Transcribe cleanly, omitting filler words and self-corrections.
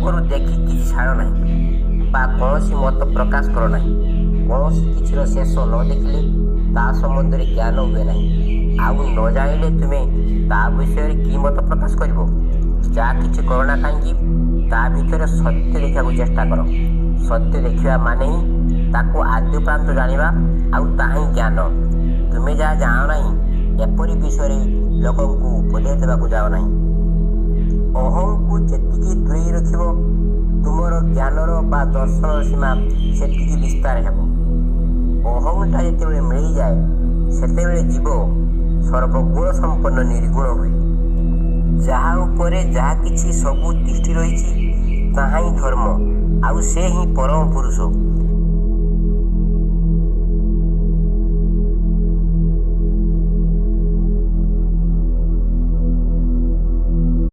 ଉପରୁ ଦେଖି କିଛି ଛାଡ଼ ନାହିଁ ବା କୌଣସି ମତ ପ୍ରକାଶ କର ନାହିଁ। କୌଣସି କିଛିର ଶେଷ ନ ଦେଖିଲେ ତା ସମ୍ବନ୍ଧରେ ଜ୍ଞାନ ହୁଏ ନାହିଁ। ଆଉ ନ ଜାଣିଲେ ତୁମେ ତା ବିଷୟରେ କି ମତ ପ୍ରକାଶ କରିବ? ଯାହା କିଛି କର ନା କାହିଁକି ତା ଭିତରେ ସତ୍ୟ ଦେଖିବାକୁ ଚେଷ୍ଟା କର। ସତ୍ୟ ଦେଖିବା ମାନେ ହିଁ ତାକୁ ଆଦ୍ୟପ୍ରାନ୍ତ ଜାଣିବା, ଆଉ ତାହା ହିଁ ଜ୍ଞାନ। ତୁମେ ଯାହା ଜାଣ ନାହିଁ ଏପରି ବିଷୟରେ ଲୋକଙ୍କୁ ଉପଦେଶ ଦେବାକୁ ଯାଅ ନାହିଁ। ଅହଂକୁ ଯେତିକି ଦୂରେଇ ରଖିବ ତୁମର ଜ୍ଞାନର ବା ଦର୍ଶନର ସୀମା ସେତିକି ବିସ୍ତାର ହେବ। ଅହଂଟା ଯେତେବେଳେ ମିଳିଯାଏ ସେତେବେଳେ ଜୀବ ସର୍ବଗୁଣ ସମ୍ପନ୍ନ ନିର୍ଗୁଣ ହୁଏ। ଯାହା ଉପରେ ଯାହା କିଛି ସବୁ ତିଷ୍ଠି ରହିଛି ତାହା ହିଁ ଧର୍ମ, ଆଉ ସେ ହିଁ ପରମ ପୁରୁଷ।